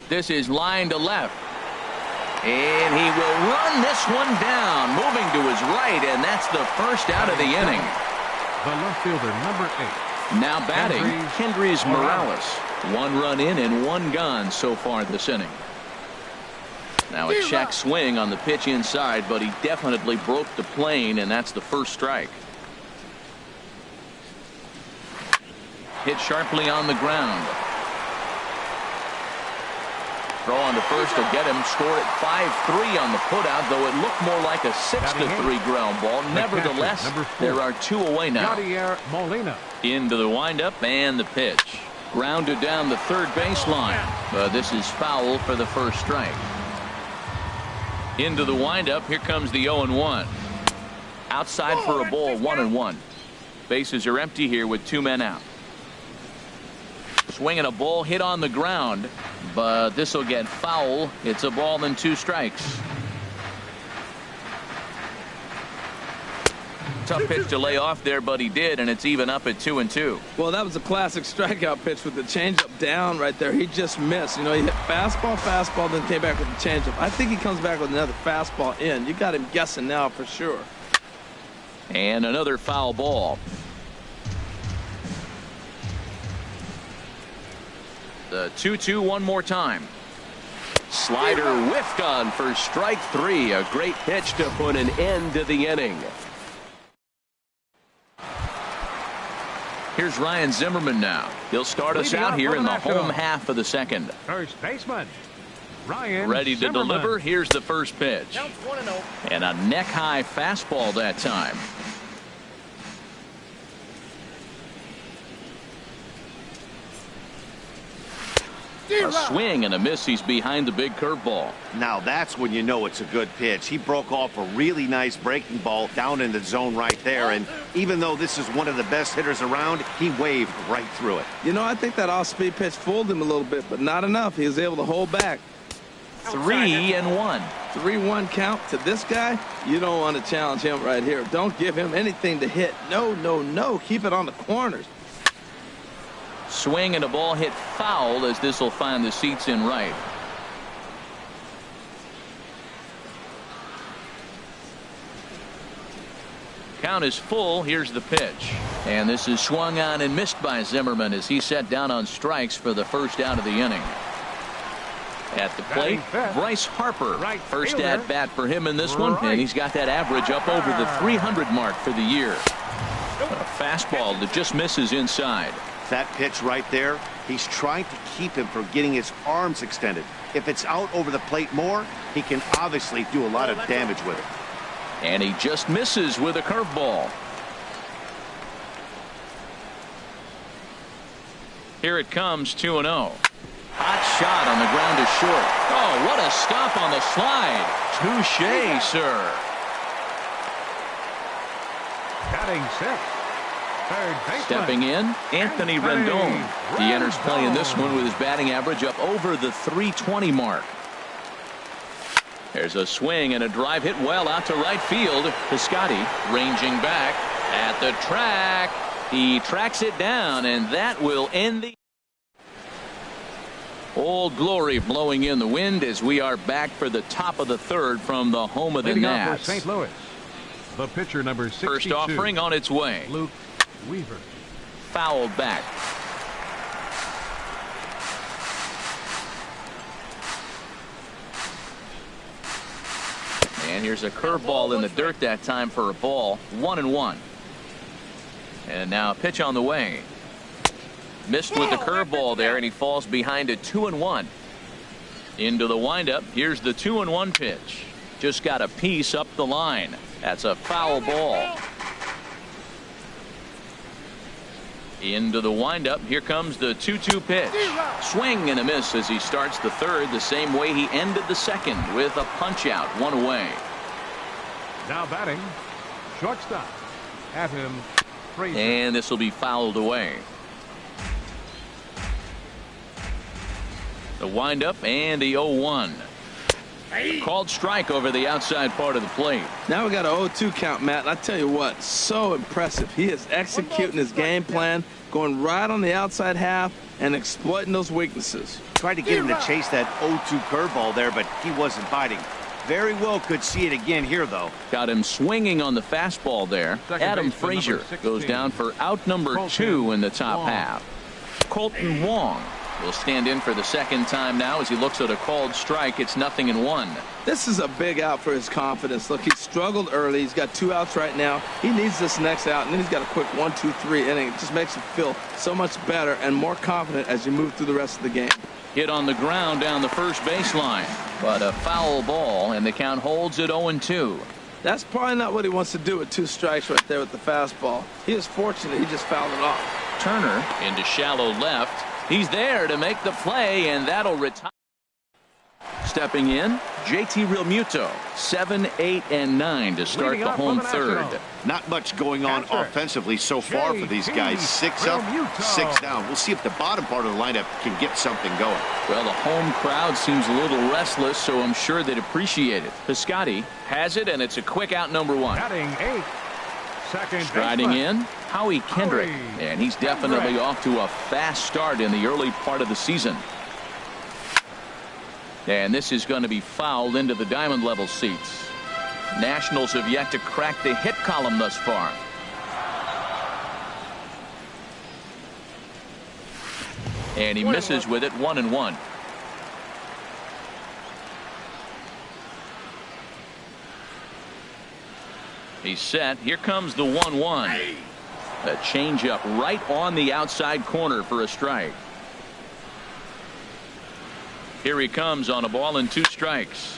This is line to left. And he will run this one down, moving to his right, and that's the first out of the inning. The left fielder, number 8. Now batting, Kendrys Morales. 1 run in and 1 gone so far this inning. Now a check swing on the pitch inside, but he definitely broke the plane, and that's the first strike. Hit sharply on the ground. Throw on to first to get him. Scored at 5-3 on the putout, though it looked more like a 6-3 ground ball. Nevertheless, there are 2 away now. Into the windup and the pitch. Grounded down the third baseline, but this is foul for the first strike. Into the windup. Here comes the 0-1. Outside for a ball, 1-1. Bases are empty here with 2 men out. Swinging a ball hit on the ground, but this will get foul. It's a ball and 2 strikes. Tough pitch to lay off there, but he did, and it's even up at 2-2. Well, that was a classic strikeout pitch with the changeup down right there. He just missed. You know, he hit fastball, then came back with the changeup. I think he comes back with another fastball in. You got him guessing now for sure. And another foul ball. The 2-2 one more time. Slider whiffed on for strike 3. A great pitch to put an end to the inning. Here's Ryan Zimmerman now. He'll start us out here in the home half of the second. First baseman, Ryan ready to Zimmerman. deliver. Here's the first pitch. And a neck-high fastball that time. A swing and a miss. He's behind the big curveball. Now that's when you know it's a good pitch. He broke off a really nice breaking ball down in the zone right there, and even though this is one of the best hitters around, he waved right through it. You know, I think that off-speed pitch fooled him a little bit, but not enough. He was able to hold back. 3-1. 3-1 count to this guy. You don't want to challenge him right here. Don't give him anything to hit. No. Keep it on the corners. Swing and a ball hit foul, as this will find the seats in right. Count is full. Here's the pitch. And this is swung on and missed by Zimmerman as he set down on strikes for the first out of the inning. At the plate, Bryce Harper. First at bat for him in this one, and he's got that average up over the 300 mark for the year. A fastball that just misses inside. That pitch right there, he's trying to keep him from getting his arms extended. If it's out over the plate more, he can obviously do a lot of damage with it. And he just misses with a curveball. Here it comes, 2-0. Hot shot on the ground is short. Oh, what a stop on the slide. Touché, sir. Batting 6. Stepping in, Anthony Rendon. He enters play in this one with his batting average up over the 320 mark. There's a swing and a drive hit well out to right field. Piscotty ranging back at the track. He tracks it down, and that will end the Old Glory blowing in the wind as we are back for the top of the third from the home of the Nats. St. Louis, the pitcher number 62. First offering on its way. Luke Weaver. Fouled back. And here's a curveball in the dirt that time for a ball. 1-1. And now a pitch on the way. Missed with the curveball there, and he falls behind at 2-1. Into the windup. Here's the 2-1 pitch. Just got a piece up the line. That's a foul ball. Into the windup. Here comes the 2-2 pitch. Swing and a miss as he starts the third the same way he ended the second, with a punch out, 1 away. Now batting, shortstop. Have him. Frazier. And this will be fouled away. The windup and the 0-1. Called strike over the outside part of the plate. Now we got an 0-2 count, Matt. And I tell you what, so impressive. He is executing his game plan, going right on the outside half, and exploiting those weaknesses. Tried to get him to chase that 0-2 curveball there, but he wasn't biting. Very well could see it again here, though. Got him swinging on the fastball there. Adam Frazier goes down for out number 2 in the top half. Colton Wong will stand in for the second time now as he looks at a called strike. It's 0-1. This is a big out for his confidence. Look, he struggled early. He's got 2 outs right now. He needs this next out, and then he's got a quick 1-2-3 inning. It just makes him feel so much better and more confident as you move through the rest of the game. Hit on the ground down the first baseline, but a foul ball, and the count holds at 0-2. That's probably not what he wants to do with 2 strikes right there with the fastball. He is fortunate he just fouled it off. Turner into shallow left. He's there to make the play, and that'll retire. Stepping in, JT Realmuto, 7, 8, and 9 to start the home third. Not much going on offensively so far for these guys. 6 up, 6 down. We'll see if the bottom part of the lineup can get something going. Well, the home crowd seems a little restless, so I'm sure they'd appreciate it. Piscotty has it, and it's a quick out number 1. Batting 8. Second Striding baseman. in, Howie Kendrick, and he's definitely off to a fast start in the early part of the season. And this is going to be fouled into the diamond level seats. Nationals have yet to crack the hit column thus far. And he misses with it, 1-1. He's set. Here comes the 1-1. A changeup right on the outside corner for a strike. Here he comes on a ball and 2 strikes.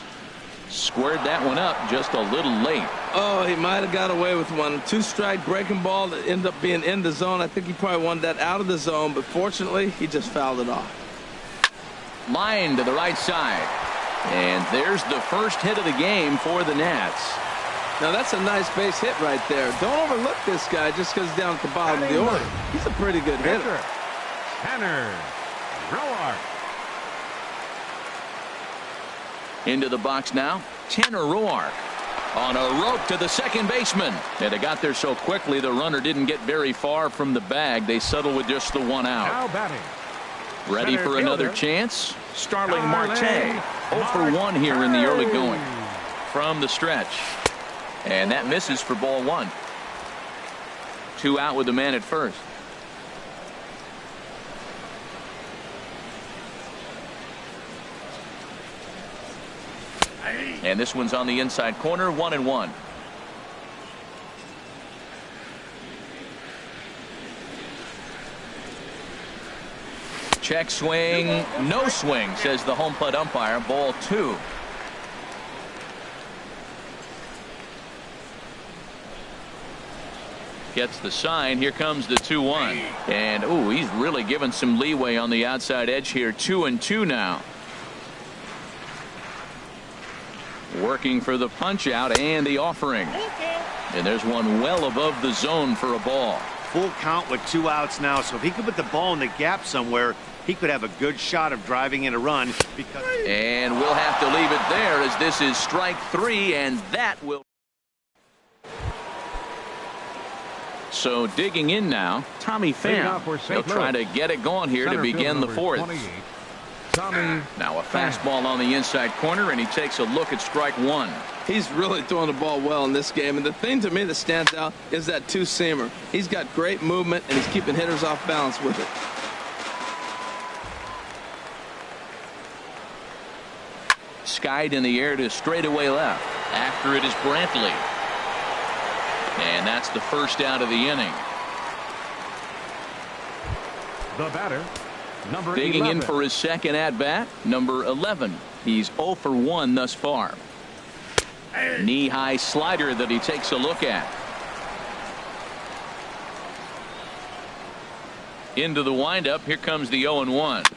Squared that one up just a little late. Oh, he might have got away with one. 2-strike breaking ball that ended up being in the zone. I think he probably wanted that out of the zone, but fortunately, he just fouled it off. Line to the right side. And there's the first hit of the game for the Nats. Now, that's a nice base hit right there. Don't overlook this guy just because he's down at the bottom of the order. He's a pretty good hitter. Tanner Roark. Into the box now, Tanner Roark on a rope to the second baseman. And they got there so quickly the runner didn't get very far from the bag. They settled with just the 1 out. Now batting. Ready for another chance? Starling Marte. 0 for 1 here in the early going. From the stretch. And that misses for ball 1. 2 out with the man at first. And this one's on the inside corner, 1-1. Check swing, no swing, says the home plate umpire. Ball 2. Gets the sign. Here comes the 2-1. And, ooh, he's really given some leeway on the outside edge here. 2-2 now. Working for the punch out and the offering. And there's one well above the zone for a ball. Full count with 2 outs now, so if he could put the ball in the gap somewhere, he could have a good shot of driving in a run. And we'll have to leave it there as this is strike 3, and that will. So digging in now, Tommy Pham. He'll try to get it going here to begin the 4th. Now a fastball on the inside corner, and he takes a look at strike 1. He's really throwing the ball well in this game, and the thing to me that stands out is that 2-seamer. He's got great movement, and he's keeping hitters off balance with it. Skied in the air to straightaway left. After it is Brantley. And that's the first out of the inning. The batter, number Digging 11. in for his second at-bat, number 11. He's 0 for 1 thus far. Knee-high slider that he takes a look at. Into the windup. Here comes the 0-1.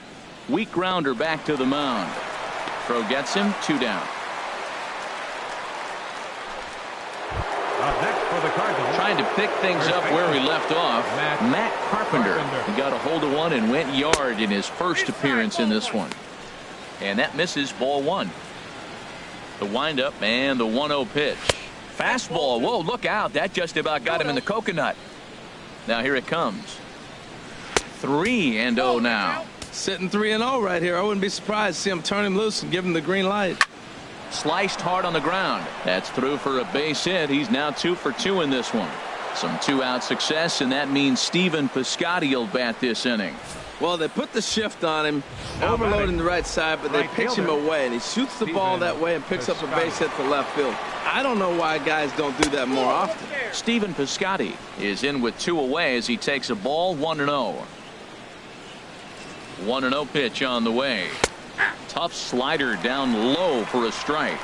Weak grounder back to the mound. Throw gets him. 2 down. Up next for the Cardinals. Trying to pick things up where he left off. Matt Carpenter. He got a hold of one and went yard in his first appearance in this one. And that misses, ball 1. The windup and the 1-0 pitch. Fastball. Whoa, look out. That just about got him in the coconut. Now here it comes. 3-0 now. Sitting 3-0 right here. I wouldn't be surprised to see him turn him loose and give him the green light. Sliced hard on the ground. That's through for a base hit. He's now 2 for 2 in this one. Some 2-out success, and that means Stephen Piscotty will bat this inning. Well, they put the shift on him, overloading the right side, but they pitch him away, and he shoots the ball that way and picks up a base hit to left field. I don't know why guys don't do that more often. Stephen Piscotty is in with 2 away as he takes a ball. 1-0. 1-0 pitch on the way. Tough slider down low for a strike.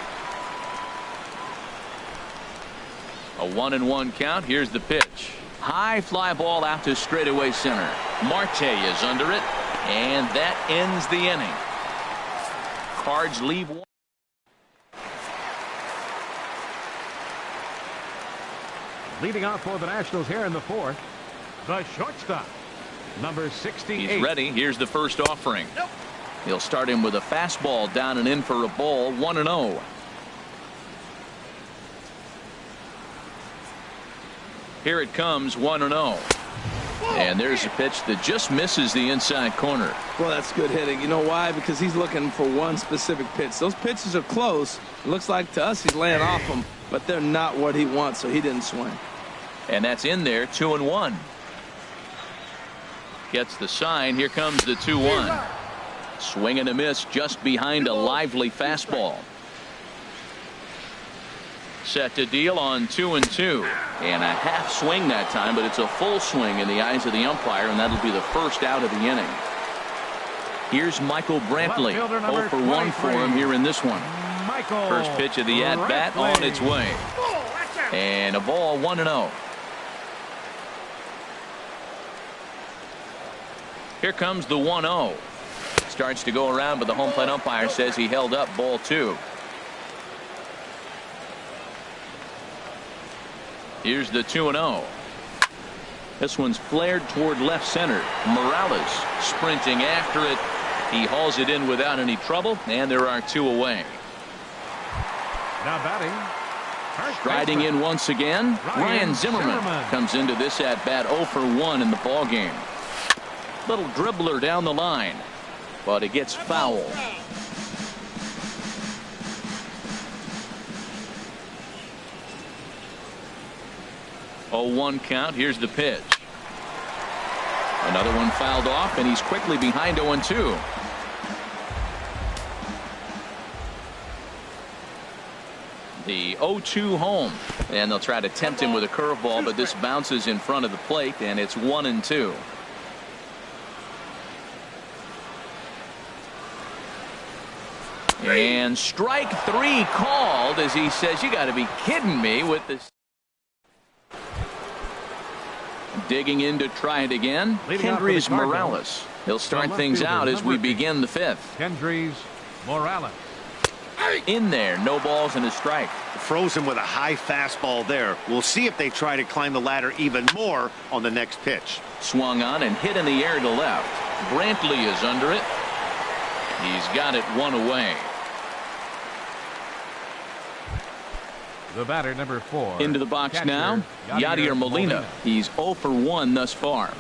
A 1-1 count. Here's the pitch. High fly ball out to straightaway center. Marte is under it, and that ends the inning. Cards leave one. Leading off for the Nationals here in the 4th, the shortstop, number 68. He's ready. Here's the first offering. He'll start him with a fastball down and in for a ball. 1-0. Here it comes. 1-0. And there's a pitch that just misses the inside corner. Well, that's good hitting. You know why? Because he's looking for one specific pitch. Those pitches are close. It looks like to us he's laying off them, but they're not what he wants, so he didn't swing. And that's in there. 2-1. Gets the sign. Here comes the 2-1. Swing and a miss just behind a lively fastball. Set to deal on 2-2. And a half swing that time, but it's a full swing in the eyes of the umpire, and that'll be the first out of the inning. Here's Michael Brantley. 0 for 1 for him here in this one. First pitch of the at-bat on its way. And a ball. 1-0. Here comes the 1-0. Starts to go around, but the home plate umpire says he held up. Ball 2. Here's the 2-0. This one's flared toward left center. Morales sprinting after it. He hauls it in without any trouble, and there are 2 away. Now batting. Striding in once again, Ryan Zimmerman comes into this at bat 0 for 1 in the ball game. Little dribbler down the line, but it gets foul. 0-1 count. Here's the pitch. Another one fouled off, and he's quickly behind 0-2. The 0-2 home, and they'll try to tempt him with a curveball, but this bounces in front of the plate, and it's 1-2. And strike 3 called as he says, "You got to be kidding me with this." Digging in to try it again. Kendrys Morales. He'll start things out as we begin the 5th. Kendrys Morales. In there, no balls and a strike. Frozen with a high fastball there. We'll see if they try to climb the ladder even more on the next pitch. Swung on and hit in the air to left. Brantley is under it. He's got it 1 away. The batter, number 4. Into the box catcher, now, Yadier Molina. He's 0 for 1 thus far.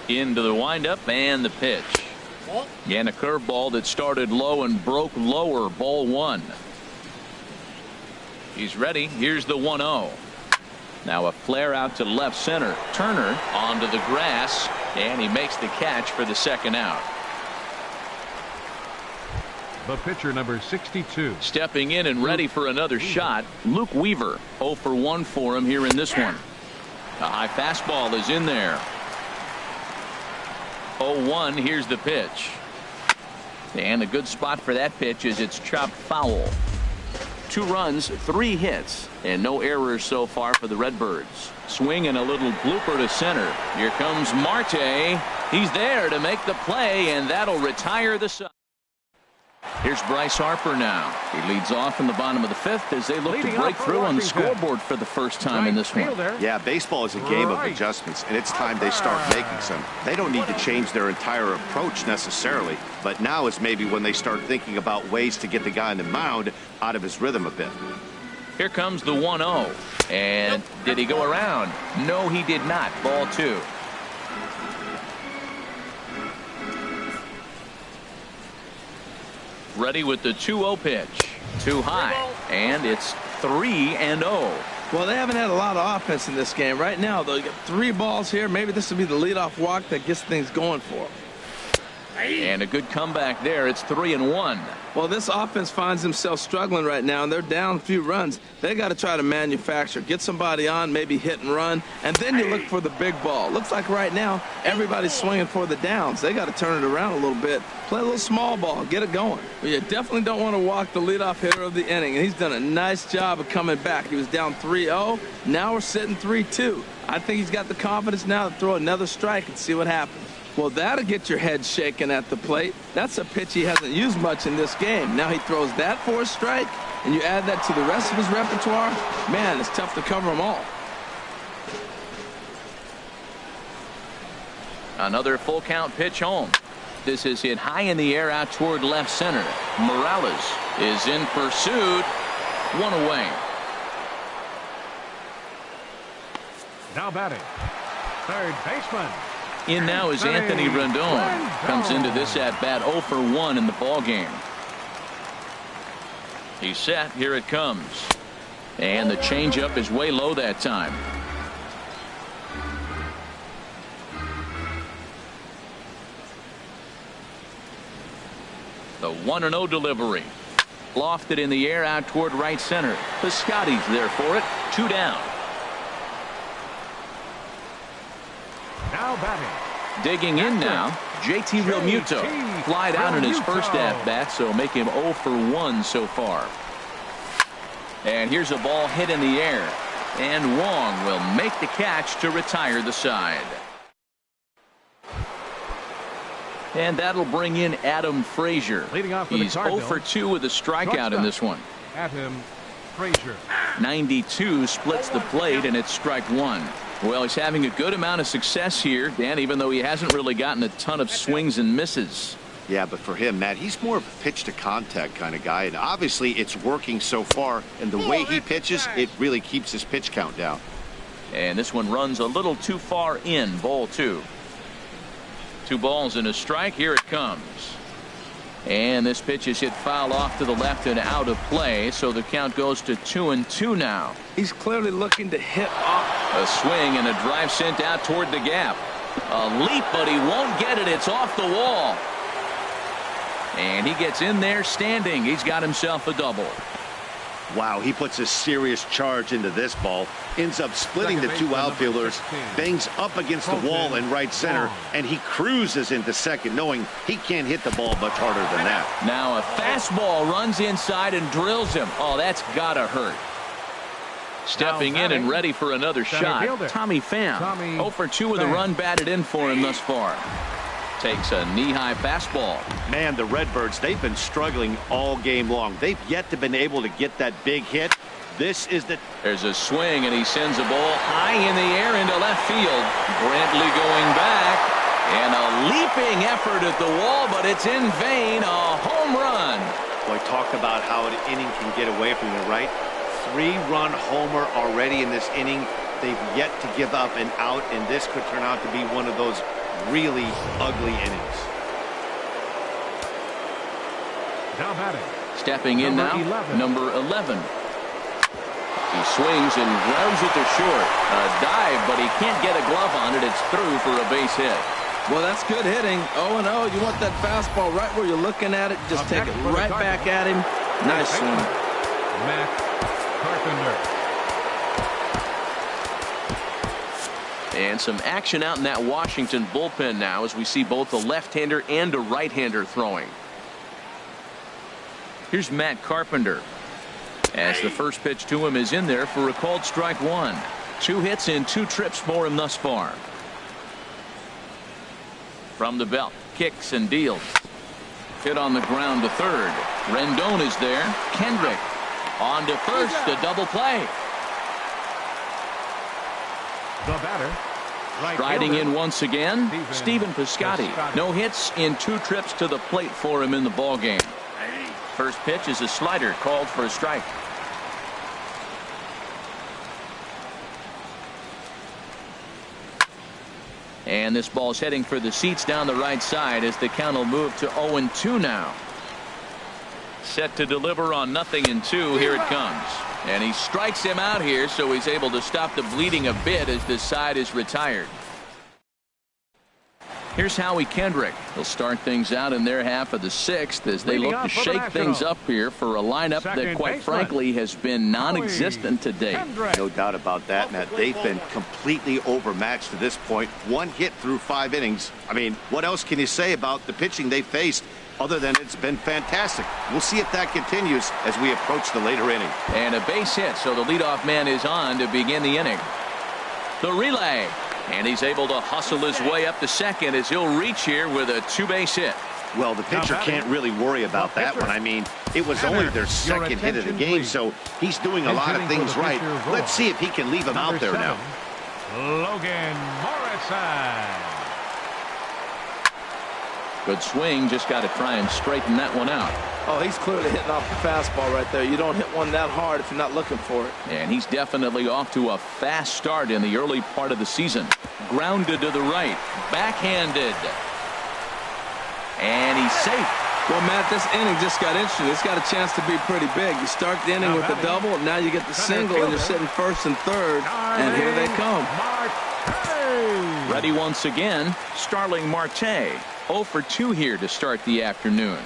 Into the windup and the pitch. And a curveball that started low and broke lower. Ball 1. He's ready. Here's the 1-0. Now a flare out to left center. Turner onto the grass, and he makes the catch for the second out. The pitcher, number 62. Stepping in and ready for another shot, Luke Weaver. 0 for 1 for him here in this one. A high fastball is in there. 0-1. Here's the pitch. And a good spot for that pitch is it's chopped foul. 2 runs, 3 hits, and no errors so far for the Redbirds. Swing and a little blooper to center. Here comes Marte. He's there to make the play, and that'll retire the side. Here's Bryce Harper now. He leads off in the bottom of the 5th as they look to break through on the scoreboard for the first time in this one. Yeah, baseball is a game of adjustments, and it's time they start making some. They don't need to change their entire approach necessarily, but now is maybe when they start thinking about ways to get the guy on the mound out of his rhythm a bit. Here comes the 1-0. And did he go around? No, he did not. Ball 2. Ready with the 2-0 pitch. Too high, and it's 3-0. Well, they haven't had a lot of offense in this game. Right now, though, you got 3 balls here. Maybe this will be the leadoff walk that gets things going for them. And a good comeback there. It's 3-1. Well, this offense finds themselves struggling right now, and they're down a few runs. They got to try to manufacture, get somebody on, maybe hit and run, and then you look for the big ball. Looks like right now everybody's swinging for the downs. They got to turn it around a little bit, play a little small ball, get it going. But you definitely don't want to walk the leadoff hitter of the inning, and he's done a nice job of coming back. He was down 3-0. Now we're sitting 3-2. I think he's got the confidence now to throw another strike and see what happens. Well, that'll get your head shaking at the plate. That's a pitch he hasn't used much in this game. Now he throws that for a strike, and you add that to the rest of his repertoire. Man, it's tough to cover them all. Another full count pitch home. This is hit high in the air out toward left center. Morales is in pursuit. 1 away. Now batting, third baseman. In now is Anthony Rendon. Comes into this at bat 0 for 1 in the ball game. He's set. Here it comes. And the changeup is way low that time. The 1-0 delivery. Lofted in the air out toward right center. Piscotty's there for it. 2 down. Now batting. Digging in now, JT Realmuto. Flied out in his first at-bat, so make him 0 for 1 so far. And here's a ball hit in the air. And Wong will make the catch to retire the side. And that'll bring in Adam Frazier. He's 0 for 2 with a strikeout in this one. Adam Frazier. 92 splits the plate, and it's strike 1. Well, he's having a good amount of success here, Dan, even though he hasn't really gotten a ton of swings and misses. Yeah, but for him, Matt, he's more of a pitch-to-contact kind of guy, and obviously it's working so far, and the way he pitches, it really keeps his pitch count down. And this one runs a little too far in, ball 2. 2 balls and a strike. Here it comes. And this pitch is hit foul off to the left and out of play, so the count goes to 2-2 now. He's clearly looking to hit off. A swing and a drive sent out toward the gap. A leap, but he won't get it. It's off the wall. And he gets in there standing. He's got himself a double. Wow, he puts a serious charge into this ball. Ends up splitting the 2 outfielders. Bangs up against the wall in right center. And he cruises into second, knowing he can't hit the ball much harder than that. Now a fastball runs inside and drills him. Oh, that's gotta hurt. Stepping in and ready for another shot, Tommy Pham. 0 for 2 with a run batted in for him thus far. Takes a knee-high fastball. Man, the Redbirds, they've been struggling all game long. They've yet to been able to get that big hit. This is the... There's a swing, and he sends a ball high in the air into left field. Brantley going back. And a leaping effort at the wall, but it's in vain. A home run. Boy, talk about how an inning can get away from you, right? 3-run homer already in this inning. They've yet to give up an out, and this could turn out to be one of those really ugly innings. Now batting. Stepping in now, number 11. He swings and grounds it to short. A dive, but he can't get a glove on it. It's through for a base hit. Well, that's good hitting. 0-0. You want that fastball right where you're looking at it. Just take it right back at him. Nice swing. Matt Carpenter. And some action out in that Washington bullpen now as we see both a left-hander and a right-hander throwing. Here's Matt Carpenter. As the first pitch to him is in there for a called strike 1. 2 hits and 2 trips for him thus far. From the belt, kicks and deals. Hit on the ground to third. Rendon is there. Kendrick on to first. A double play. The batter. Striding in once again, Stephen Piscotty. No hits in 2 trips to the plate for him in the ball game. First pitch is a slider called for a strike. And this ball's heading for the seats down the right side as the count will move to 0-2 now. Set to deliver on 0-2. Here it comes. And he strikes him out here, so he's able to stop the bleeding a bit as this side is retired. Here's Howie Kendrick. He'll start things out in their half of the sixth as they look to shake things up here for a lineup that, quite frankly, has been non-existent to date. No doubt about that, Matt. They've been completely overmatched to this point. One hit through 5 innings. I mean, what else can you say about the pitching they faced other than it's been fantastic? We'll see if that continues as we approach the later inning. And a base hit, so the leadoff man is on to begin the inning. The relay. And he's able to hustle his way up to second as he'll reach here with a 2-base hit. Well, the pitcher can't really worry about that one. I mean, it was only their second hit of the game, so he's doing a lot of things right. Let's see if he can leave him out there now. Logan Morrison. Good swing, just got to try and straighten that one out. Oh, he's clearly hitting off the fastball right there. You don't hit one that hard if you're not looking for it. And he's definitely off to a fast start in the early part of the season. Grounded to the right, backhanded. And he's safe. Well, Matt, this inning just got interesting. It's got a chance to be pretty big. You start the inning with the double, now you get the single, and you're sitting first and third, and here they come. Ready once again, Starling Marte. 0 for 2 here to start the afternoon.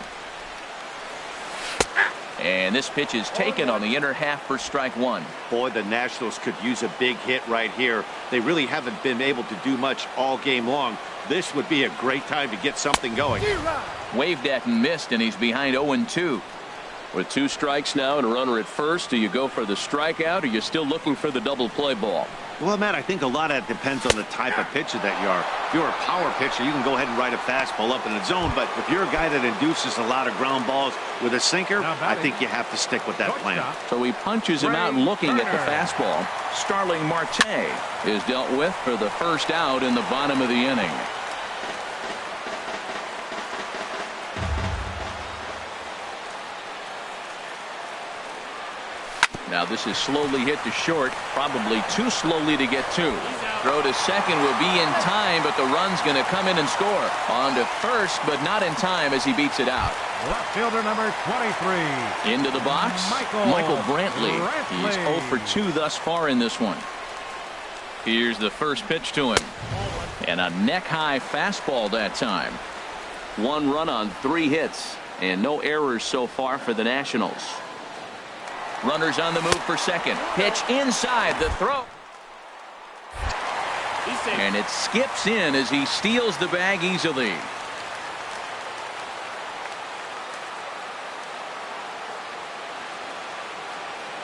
And this pitch is taken on the inner half for strike one. Boy, the Nationals could use a big hit right here. They really haven't been able to do much all game long. This would be a great time to get something going. Waved at and missed, and he's behind 0-2. With 2 strikes now and a runner at first, do you go for the strikeout, or are you still looking for the double play ball? Well, Matt, I think a lot of that depends on the type of pitcher that you are. If you're a power pitcher, you can go ahead and ride a fastball up in the zone. But if you're a guy that induces a lot of ground balls with a sinker, I think you have to stick with that plan. So he punches him out looking at the fastball. Starling Marte is dealt with for the first out in the bottom of the inning. Now this is slowly hit to short, probably too slowly to get to. Throw to second will be in time, but the run's going to come in and score. On to first, but not in time as he beats it out. Left fielder number 23. Into the box, Michael Brantley. He's 0 for 2 thus far in this one. Here's the first pitch to him. And a neck-high fastball that time. 1 run on 3 hits, and no errors so far for the Nationals. Runners on the move for second. Pitch inside the throw. And it skips in as he steals the bag easily.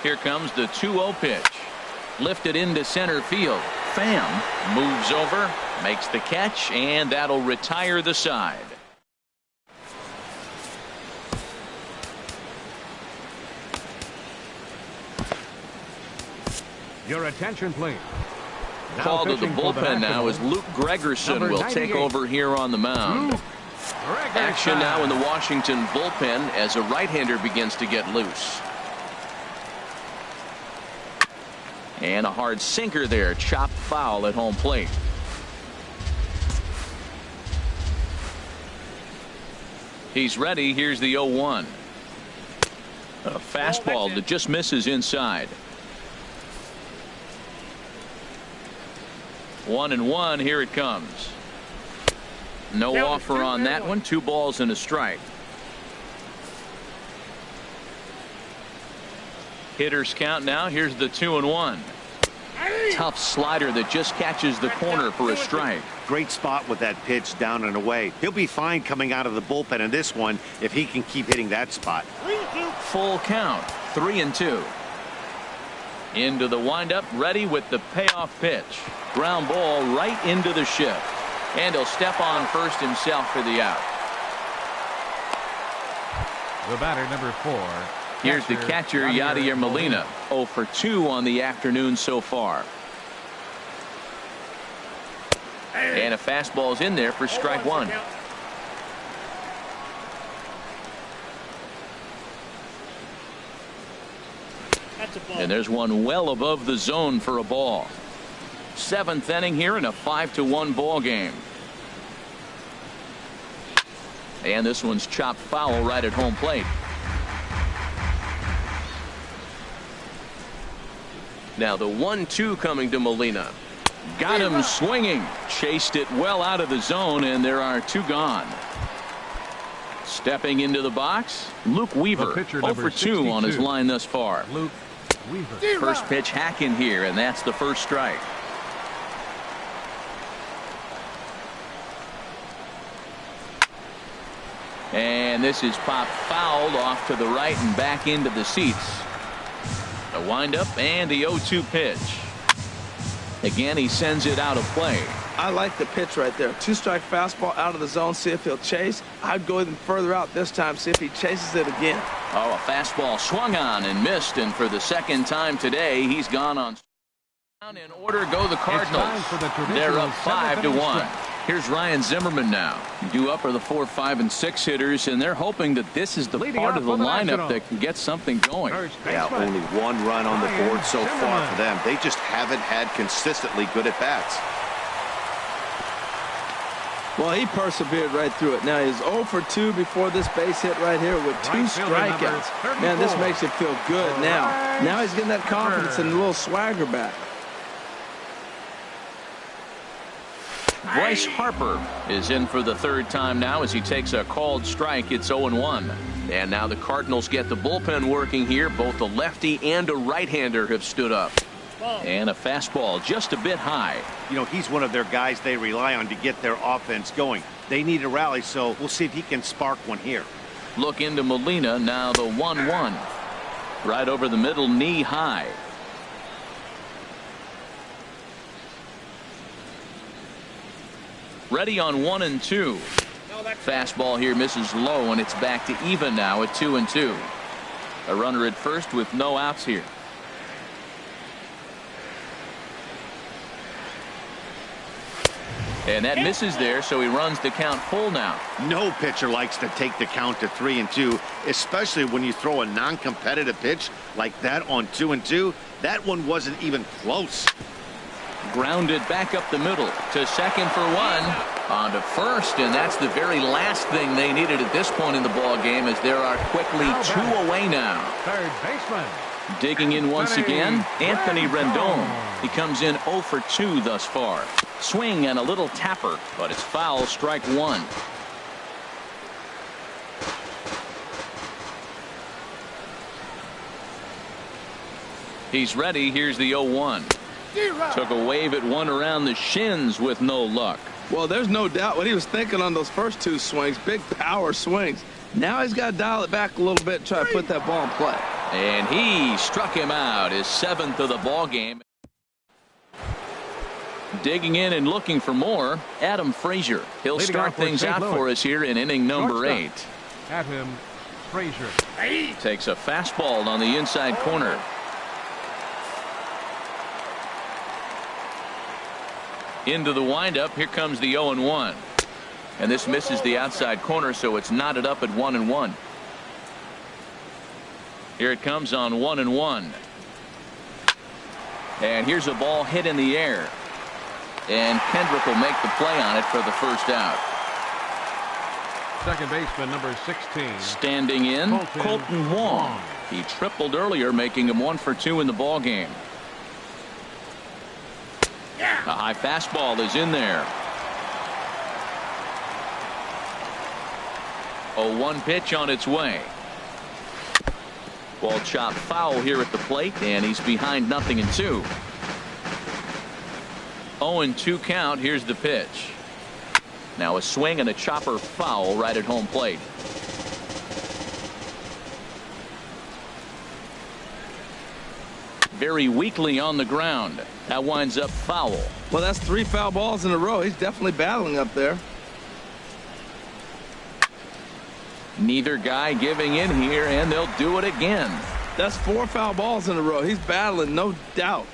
Here comes the 2-0 pitch. Lifted into center field. Pham moves over, makes the catch, and that'll retire the side. Your attention, please. Call to the bullpen now as Luke Gregerson will take over here on the mound. Action now in the Washington bullpen as a right-hander begins to get loose. And a hard sinker there, chopped foul at home plate. He's ready. Here's the 0-1. A fastball that just misses inside. 1-1. Here it comes. No offer on that one. 2 balls and a strike. Hitters count now. Here's the 2-1. Tough slider that just catches the corner for a strike. Great spot with that pitch down and away. He'll be fine coming out of the bullpen in this one if he can keep hitting that spot. Full count. 3-2. Into the windup, ready with the payoff pitch. Ground ball right into the shift. And he'll step on first himself for the out. The batter, number 4. Here's the catcher, Yadier Molina. 0 for 2 on the afternoon so far. And a fastball's in there for strike 1. And there's one well above the zone for a ball. 7th inning here in a 5-1 ball game. And this one's chopped foul right at home plate. Now the 1-2 coming to Molina. Got him swinging. Chased it well out of the zone, and there are 2 gone. Stepping into the box, Luke Weaver, 0 for 2 on his line thus far. Luke Weaver. First pitch hacking here, and that's the first strike. And this is popped fouled off to the right and back into the seats. The windup and the 0-2 pitch. Again, he sends it out of play. I like the pitch right there. 2-strike fastball out of the zone. See if he'll chase. I'd go even further out this time. See if he chases it again. Oh, a fastball swung on and missed. And for the second time today, he's gone on. In order go the Cardinals. They're up 5-1. Here's Ryan Zimmerman now. Due up are the 4, 5, and 6 hitters, and they're hoping that this is the part of the lineup that can get something going. Yeah, only 1 run on the board so far for them. They just haven't had consistently good at-bats. Well, he persevered right through it. Now he's 0 for 2 before this base hit right here with 2 strikeouts. Man, this makes you feel good now. Now he's getting that confidence and a little swagger back. Bryce Harper is in for the 3rd time now as he takes a called strike. It's 0-1. And now the Cardinals get the bullpen working here. Both a lefty and a right-hander have stood up. And a fastball just a bit high. You know, he's one of their guys they rely on to get their offense going. They need a rally, so we'll see if he can spark one here. Look into Molina. Now the 1-1. Right over the middle, knee high. Ready on 1-2. Fastball here misses low, and it's back to even now at 2-2. A runner at first with no outs here. And that misses there, so he runs the count full now. No pitcher likes to take the count to 3-2, especially when you throw a non-competitive pitch like that on 2-2. That one wasn't even close. Grounded back up the middle to second for 1. On to first, and that's the very last thing they needed at this point in the ball game, as there are quickly 2 away now. Third baseman. Digging in once again, Anthony Rendon. He comes in 0 for 2 thus far. Swing and a little tapper, but it's foul, strike 1. He's ready. Here's the 0-1. Took a wave at one around the shins with no luck. Well, there's no doubt what he was thinking on those first 2 swings. Big power swings. Now he's got to dial it back a little bit and try to put that ball in play. And he struck him out, his 7th of the ball game. Digging in and looking for more, Adam Frazier. He'll start things out for us here in inning number 8. Adam Frazier. Takes a fastball on the inside corner. Into the windup. Here comes the 0-1. And this misses the outside corner, so it's knotted up at 1-1. Here it comes on 1-1. And here's a ball hit in the air. And Kendrick will make the play on it for the first out. Second baseman, number 16. Standing in, Colton Wong. He tripled earlier, making him 1 for 2 in the ball game. A high fastball is in there. 0-1 pitch on its way. Ball chopped foul here at the plate, and he's behind 0-2. 0-2 count. Here's the pitch. Now a swing and a chopper foul right at home plate. Very weakly on the ground. That winds up foul. Well, that's 3 foul balls in a row. He's definitely battling up there. Neither guy giving in here, and they'll do it again. That's 4 foul balls in a row. He's battling, no doubt.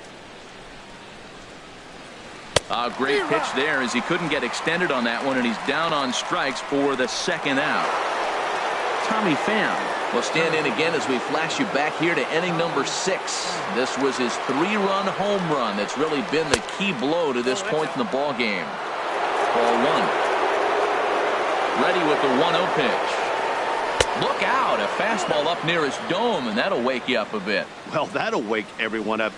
A great pitch there, as he couldn't get extended on that one, and he's down on strikes for the second out. Tommy Pham will stand in again as we flash you back here to inning number 6. This was his 3-run home run that's really been the key blow to this point in the ball game. Ball 1. Ready with the 1-0 pitch. Look out, a fastball up near his dome, and that'll wake you up a bit. Well, that'll wake everyone up.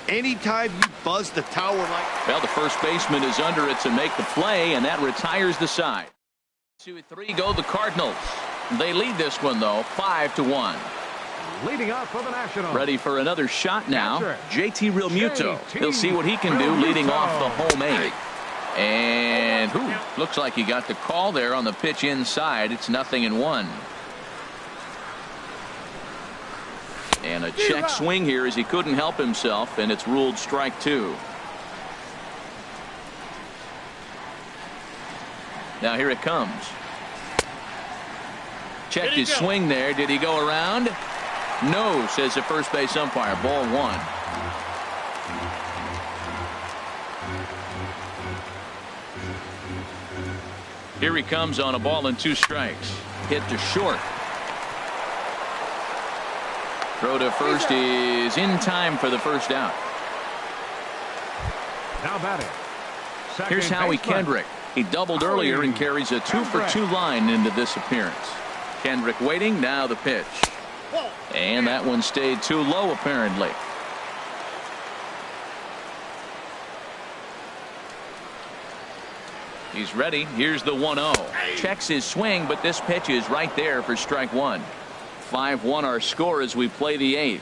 Anytime you buzz the tower like... Well, the first baseman is under it to make the play, and that retires the side. 2-3 go the Cardinals. They lead this one, though, 5-1. Leading off for the Nationals. Ready for another shot now. Catcher, JT Realmuto. He'll see what he can do leading off the home 8. And looks like he got the call there on the pitch inside. It's 0-1. And a check swing here as he couldn't help himself, and it's ruled strike 2. Now here it comes. Checked his swing there. Did he go around? No, says the first base umpire. Ball 1. Here he comes on a ball and 2 strikes. Hit to short. Throw to first is in time for the first out. Now batting. Here's Howie Kendrick. He doubled earlier and carries a 2-for-2 line into this appearance. Kendrick waiting. Now the pitch. And that one stayed too low, apparently. He's ready. Here's the 1-0. Checks his swing, but this pitch is right there for strike 1. 5-1 our score as we play the 8th.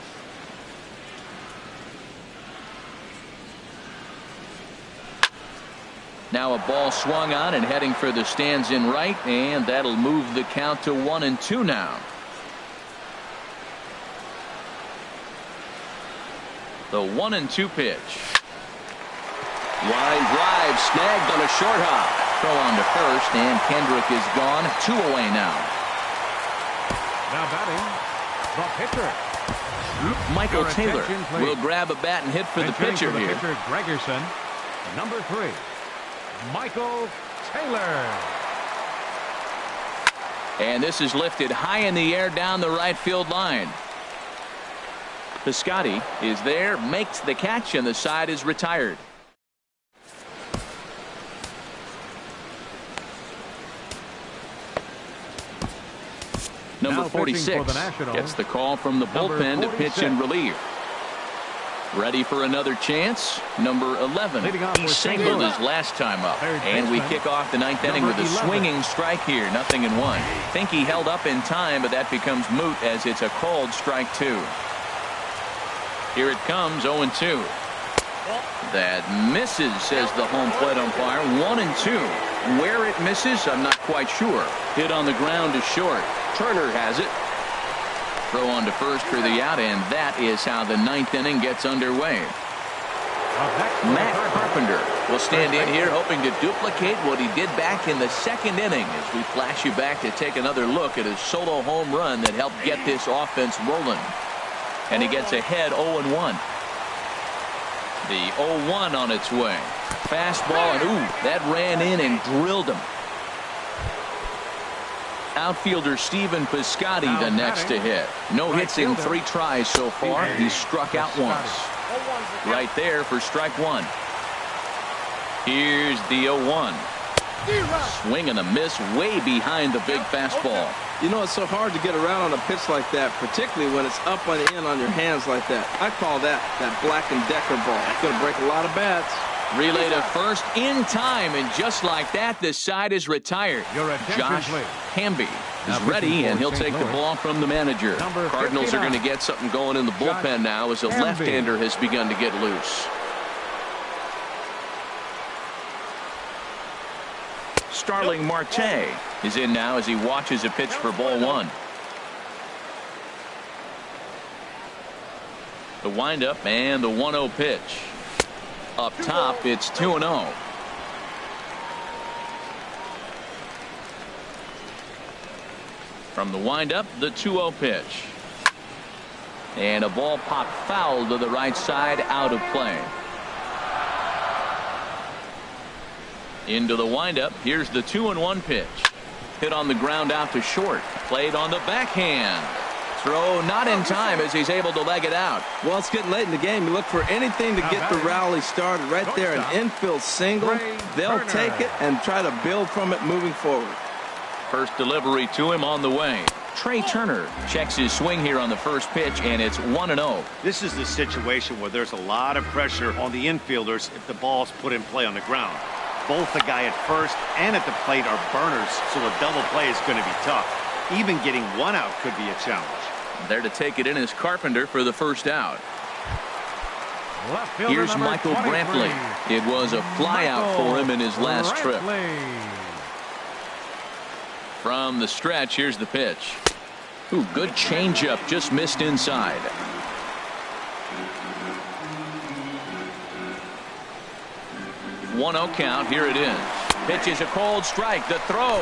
Now a ball swung on and heading for the stands in right, and that'll move the count to 1-2 now. The 1-2 pitch. Line drive snagged on a short hop. Throw on to first, and Kendrick is gone. 2 away now. Now batting, the pitcher. Michael Taylor will grab a bat and hit for the pitcher here. Pitcher Gregerson, number 3, Michael Taylor. And this is lifted high in the air down the right field line. Piscotty is there, makes the catch, and the side is retired. Number 46 gets the call from the bullpen to pitch in relief. Ready for another chance. Number 11. He singled his last time up. And we kick off the 9th inning with a swinging strike here. 0-1. Think he held up in time, but that becomes moot as it's a called strike 2. Here it comes. 0-2. That misses, says the home plate umpire. 1-2. Where it misses, I'm not quite sure. Hit on the ground to short. Turner has it. Throw on to first for the out, and that is how the 9th inning gets underway. Matt Carpenter will stand in here hoping to duplicate what he did back in the 2nd inning as we flash you back to take another look at his solo home run that helped get this offense rolling. And he gets ahead 0-1. The 0-1 on its way. Fastball, and that ran in and drilled him. Outfielder Stephen Piscotty the next to hit. No hits in 3 tries so far. He's struck out once. Right there for strike 1. Here's the 0-1. Swing and a miss way behind the big fastball. You know, it's so hard to get around on a pitch like that, particularly when it's up and in on your hands like that. I call that Black & Decker ball. It's going to break a lot of bats. Relay to first in time, and just like that, this side is retired. Josh Hamby is ready, and he'll take the ball from the manager. Cardinals are going to get something going in the bullpen now as a left-hander has begun to get loose. Starling Marte is in now as he watches a pitch for ball 1. The windup and the 1-0 pitch. Up top, it's 2-0. From the windup, the 2-0 pitch. And a ball popped foul to the right side, out of play. Into the windup, here's the 2-1 pitch. Hit on the ground out to short. Played on the backhand. Throw not in time as he's able to leg it out. Well, it's getting late in the game. You look for anything to get the rally started right there. An infield single. They'll take it and try to build from it moving forward. First delivery to him on the way. Trey Turner checks his swing here on the first pitch, and it's 1-0. This is the situation where there's a lot of pressure on the infielders if the ball's put in play on the ground. Both the guy at first and at the plate are burners, so a double play is going to be tough. Even getting one out could be a challenge. There to take it in is Carpenter for the first out. Left fielder Here's number Michael 23. Brantley. It was a flyout for him in his last trip. From the stretch, here's the pitch. Ooh, good changeup, just missed inside. 1-0 count. Here it is. Pitch is a cold strike. The throw.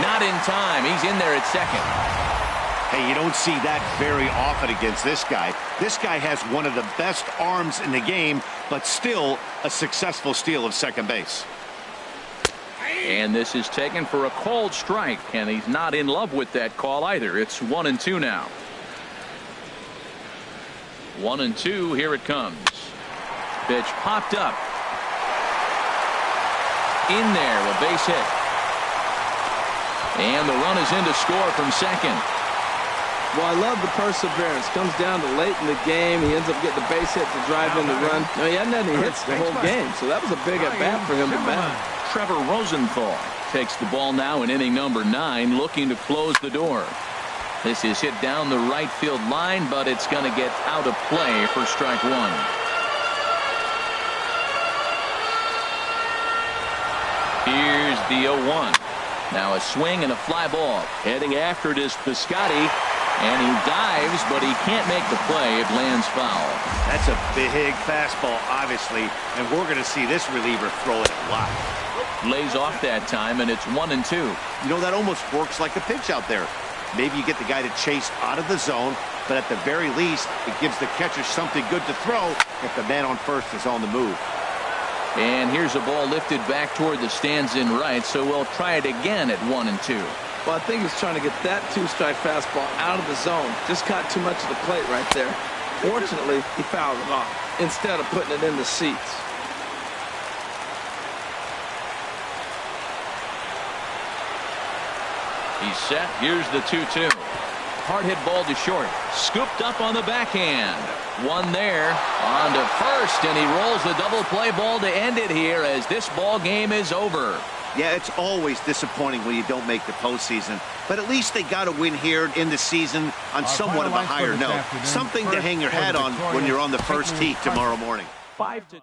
Not in time. He's in there at second. Hey, you don't see that very often against this guy. This guy has one of the best arms in the game, but still a successful steal of second base. And this is taken for a cold strike, and he's not in love with that call either. It's 1-2 now. 1-2. Here it comes. Pitch popped up. In there, a base hit. And the run is in to score from second. Well, I love the perseverance. Comes down to late in the game. He ends up getting the base hit to drive in the run. No, he hadn't had any hits the whole game, so that was a big at-bat for him to bat. Trevor Rosenthal takes the ball now in inning number 9, looking to close the door. This is hit down the right field line, but it's going to get out of play for strike one. Here's the 0-1. Now a swing and a fly ball. Heading after it is Piscotty, and he dives, but he can't make the play. It lands foul. That's a big fastball, obviously, and we're going to see this reliever throw it a lot. Lays off that time, and it's 1-2. You know, that almost works like a pitch out there. Maybe you get the guy to chase out of the zone, but at the very least, it gives the catcher something good to throw if the man on first is on the move. And here's a ball lifted back toward the stands in right, so we'll try it again at 1-2. Well, I think he's trying to get that two-strike fastball out of the zone. Just caught too much of the plate right there. Fortunately, he fouled it off instead of putting it in the seats. He's set. Here's the 2-2. Hard hit ball to short. Scooped up on the backhand. One there. On to first, and he rolls the double play ball to end it here as this ball game is over. Yeah, it's always disappointing when you don't make the postseason, but at least they got a win here in the season on somewhat of a higher note. Something to hang your hat on when you're on the first tee tomorrow morning. 5-2.